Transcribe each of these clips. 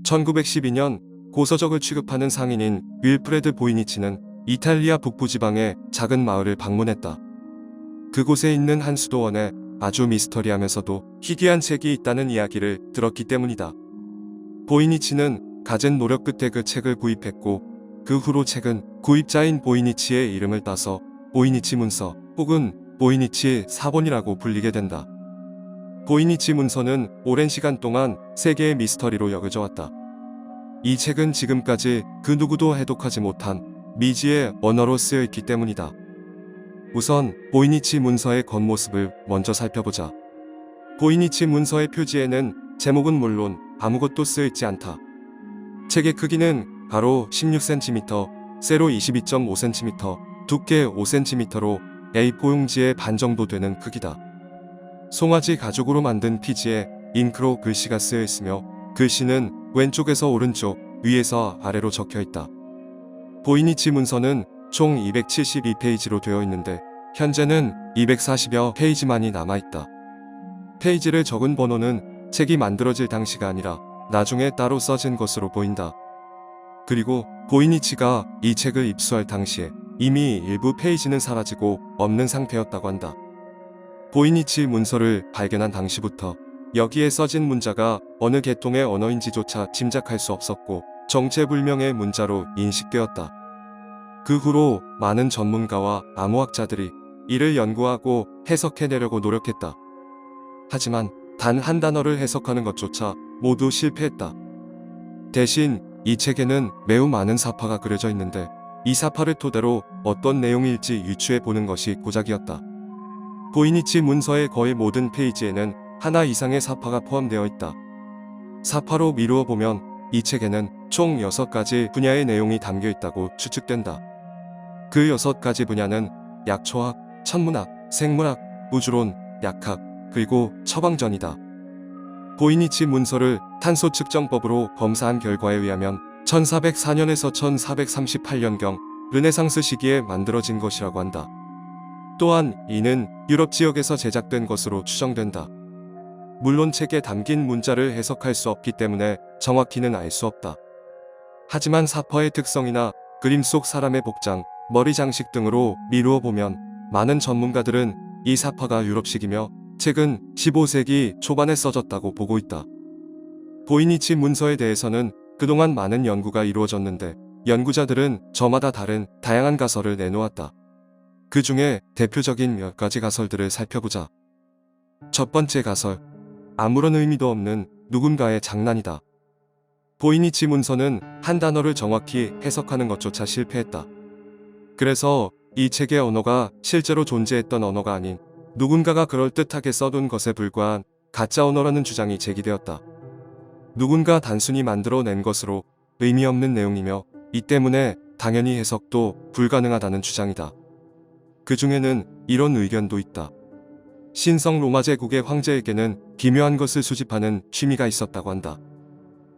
1912년 고서적을 취급하는 상인인 윌프레드 보이니치는 이탈리아 북부지방의 작은 마을을 방문했다. 그곳에 있는 한 수도원에 아주 미스터리하면서도 희귀한 책이 있다는 이야기를 들었기 때문이다. 보이니치는 갖은 노력 끝에 그 책을 구입했고, 그 후로 책은 구입자인 보이니치의 이름을 따서 보이니치 문서 혹은 보이니치 사본이라고 불리게 된다. 보이니치 문서는 오랜 시간 동안 세계의 미스터리로 여겨져 왔다. 이 책은 지금까지 그 누구도 해독하지 못한 미지의 언어로 쓰여 있기 때문이다. 우선 보이니치 문서의 겉모습을 먼저 살펴보자. 보이니치 문서의 표지에는 제목은 물론 아무것도 쓰여 있지 않다. 책의 크기는 가로 16cm, 세로 22.5cm, 두께 5cm로 A4 용지의 반 정도 되는 크기다. 송아지 가죽으로 만든 피지에 잉크로 글씨가 쓰여 있으며 글씨는 왼쪽에서 오른쪽, 위에서 아래로 적혀 있다. 보이니치 문서는 총 272페이지로 되어 있는데 현재는 240여 페이지만이 남아있다. 페이지를 적은 번호는 책이 만들어질 당시가 아니라 나중에 따로 써진 것으로 보인다. 그리고 보이니치가 이 책을 입수할 당시에 이미 일부 페이지는 사라지고 없는 상태였다고 한다. 보이니치 문서를 발견한 당시부터 여기에 써진 문자가 어느 계통의 언어인지조차 짐작할 수 없었고 정체불명의 문자로 인식되었다. 그 후로 많은 전문가와 암호학자들이 이를 연구하고 해석해내려고 노력했다. 하지만 단 한 단어를 해석하는 것조차 모두 실패했다. 대신 이 책에는 매우 많은 사파가 그려져 있는데 이 사파를 토대로 어떤 내용일지 유추해보는 것이 고작이었다. 보이니치 문서의 거의 모든 페이지에는 하나 이상의 사파가 포함되어 있다. 사파로 미루어 보면 이 책에는 총 6가지 분야의 내용이 담겨 있다고 추측된다. 그 6가지 분야는 약초학, 천문학, 생물학, 우주론, 약학, 그리고 처방전이다. 보이니치 문서를 탄소 측정법으로 검사한 결과에 의하면 1404년에서 1438년경 르네상스 시기에 만들어진 것이라고 한다. 또한 이는 유럽 지역에서 제작된 것으로 추정된다. 물론 책에 담긴 문자를 해석할 수 없기 때문에 정확히는 알 수 없다. 하지만 사파의 특성이나 그림 속 사람의 복장, 머리 장식 등으로 미루어 보면 많은 전문가들은 이 사파가 유럽식이며 책은 15세기 초반에 써졌다고 보고 있다. 보이니치 문서에 대해서는 그동안 많은 연구가 이루어졌는데 연구자들은 저마다 다른 다양한 가설을 내놓았다. 그 중에 대표적인 몇 가지 가설들을 살펴보자. 첫 번째 가설, 아무런 의미도 없는 누군가의 장난이다. 보이니치 문서는 한 단어를 정확히 해석하는 것조차 실패했다. 그래서 이 책의 언어가 실제로 존재했던 언어가 아닌 누군가가 그럴듯하게 써둔 것에 불과한 가짜 언어라는 주장이 제기되었다. 누군가 단순히 만들어낸 것으로 의미 없는 내용이며 이 때문에 당연히 해석도 불가능하다는 주장이다. 그 중에는 이런 의견도 있다. 신성 로마 제국의 황제에게는 기묘한 것을 수집하는 취미가 있었다고 한다.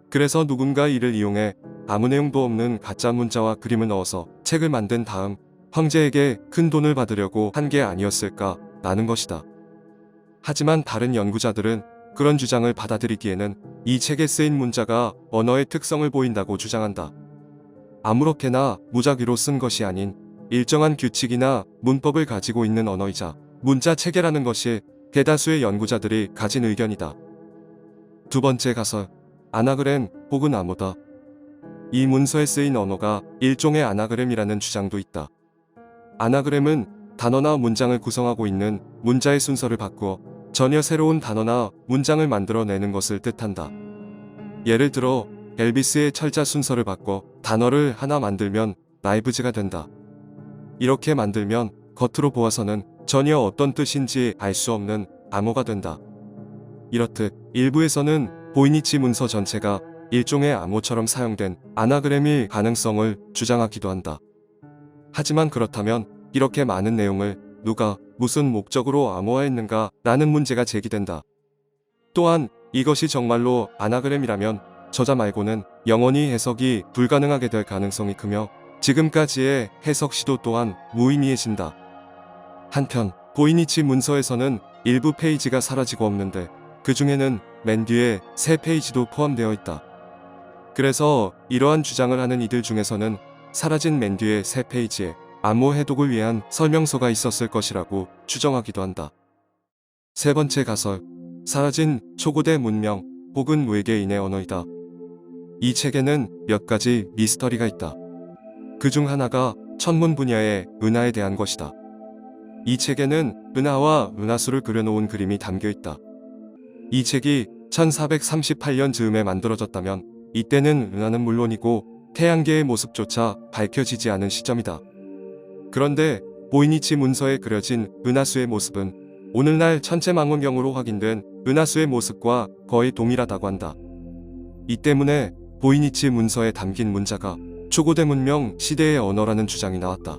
그래서 누군가 이를 이용해 아무 내용도 없는 가짜 문자와 그림을 넣어서 책을 만든 다음 황제에게 큰 돈을 받으려고 한 게 아니었을까 라는 것이다. 하지만 다른 연구자들은 그런 주장을 받아들이기에는 이 책에 쓰인 문자가 언어의 특성을 보인다고 주장한다. 아무렇게나 무작위로 쓴 것이 아닌 일정한 규칙이나 문법을 가지고 있는 언어이자 문자 체계라는 것이 대다수의 연구자들이 가진 의견이다. 두 번째 가설, 아나그램 혹은 암호다. 이 문서에 쓰인 언어가 일종의 아나그램이라는 주장도 있다. 아나그램은 단어나 문장을 구성하고 있는 문자의 순서를 바꾸어 전혀 새로운 단어나 문장을 만들어내는 것을 뜻한다. 예를 들어 엘비스의 철자 순서를 바꿔 단어를 하나 만들면 라이브즈가 된다. 이렇게 만들면 겉으로 보아서는 전혀 어떤 뜻인지 알 수 없는 암호가 된다. 이렇듯 일부에서는 보이니치 문서 전체가 일종의 암호처럼 사용된 아나그램일 가능성을 주장하기도 한다. 하지만 그렇다면 이렇게 많은 내용을 누가 무슨 목적으로 암호화했는가 라는 문제가 제기된다. 또한 이것이 정말로 아나그램이라면 저자 말고는 영원히 해석이 불가능하게 될 가능성이 크며 지금까지의 해석 시도 또한 무의미해진다. 한편 보이니치 문서에서는 일부 페이지가 사라지고 없는데 그 중에는 맨 뒤에 새 페이지도 포함되어 있다. 그래서 이러한 주장을 하는 이들 중에서는 사라진 맨 뒤의 세 페이지에 암호 해독을 위한 설명서가 있었을 것이라고 추정하기도 한다. 세 번째 가설, 사라진 초고대 문명 혹은 외계인의 언어이다. 이 책에는 몇 가지 미스터리가 있다. 그 중 하나가 천문 분야의 은하에 대한 것이다. 이 책에는 은하와 은하수를 그려놓은 그림이 담겨 있다. 이 책이 1438년 즈음에 만들어졌다면 이때는 은하는 물론이고 태양계의 모습조차 밝혀지지 않은 시점이다. 그런데 보이니치 문서에 그려진 은하수의 모습은 오늘날 천체망원경으로 확인된 은하수의 모습과 거의 동일하다고 한다. 이 때문에 보이니치 문서에 담긴 문자가 초고대 문명 시대의 언어라는 주장이 나왔다.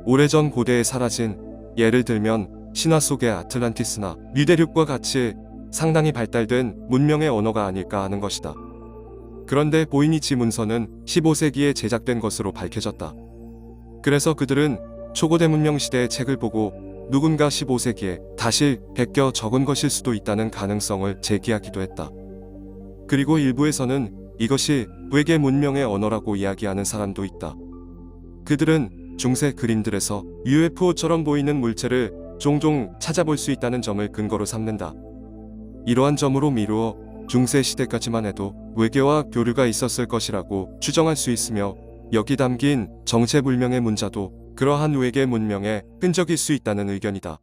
오래전 고대에 사라진, 예를 들면 신화 속의 아틀란티스나 유대륙과 같이 상당히 발달된 문명의 언어가 아닐까 하는 것이다. 그런데 보이니치 문서는 15세기에 제작된 것으로 밝혀졌다. 그래서 그들은 초고대 문명 시대의 책을 보고 누군가 15세기에 다시 베껴 적은 것일 수도 있다는 가능성을 제기하기도 했다. 그리고 일부에서는 이것이 외계 문명의 언어라고 이야기하는 사람도 있다. 그들은 중세 그림들에서 UFO처럼 보이는 물체를 종종 찾아볼 수 있다는 점을 근거로 삼는다. 이러한 점으로 미루어 중세 시대까지만 해도 외계와 교류가 있었을 것이라고 추정할 수 있으며 여기 담긴 정체불명의 문자도 그러한 외계 문명의 흔적일 수 있다는 의견이다.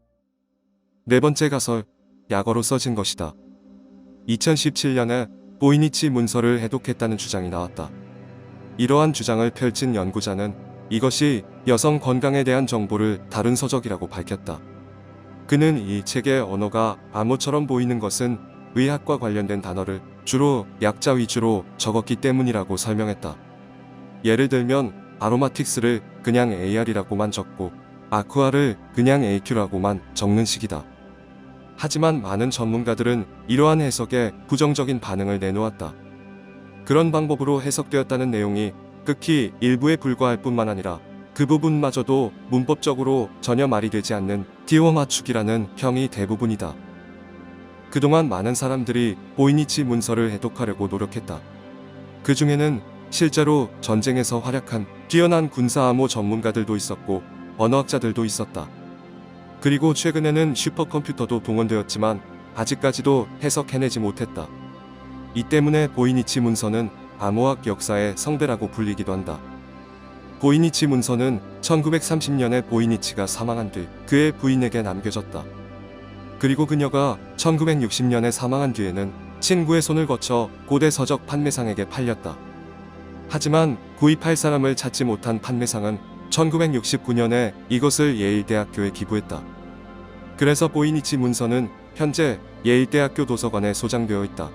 네 번째 가설, 약어로 써진 것이다. 2017년에 보이니치 문서를 해독했다는 주장이 나왔다. 이러한 주장을 펼친 연구자는 이것이 여성 건강에 대한 정보를 다룬 서적이라고 밝혔다. 그는 이 책의 언어가 암호처럼 보이는 것은 의학과 관련된 단어를 주로 약자 위주로 적었기 때문이라고 설명했다. 예를 들면 아로마틱스를 그냥 AR이라고만 적고 아쿠아를 그냥 AQ라고만 적는 식이다. 하지만 많은 전문가들은 이러한 해석에 부정적인 반응을 내놓았다. 그런 방법으로 해석되었다는 내용이 극히 일부에 불과할 뿐만 아니라 그 부분마저도 문법적으로 전혀 말이 되지 않는 띄워 맞추기라는 평이 대부분이다. 그동안 많은 사람들이 보이니치 문서를 해독하려고 노력했다. 그 중에는 실제로 전쟁에서 활약한 뛰어난 군사암호 전문가들도 있었고 언어학자들도 있었다. 그리고 최근에는 슈퍼컴퓨터도 동원되었지만 아직까지도 해석해내지 못했다. 이 때문에 보이니치 문서는 암호학 역사의 성배라고 불리기도 한다. 보이니치 문서는 1930년에 보이니치가 사망한 뒤 그의 부인에게 남겨졌다. 그리고 그녀가 1960년에 사망한 뒤에는 친구의 손을 거쳐 고대 서적 판매상에게 팔렸다. 하지만 구입할 사람을 찾지 못한 판매상은 1969년에 이것을 예일대학교에 기부했다. 그래서 보이니치 문서는 현재 예일대학교 도서관에 소장되어 있다.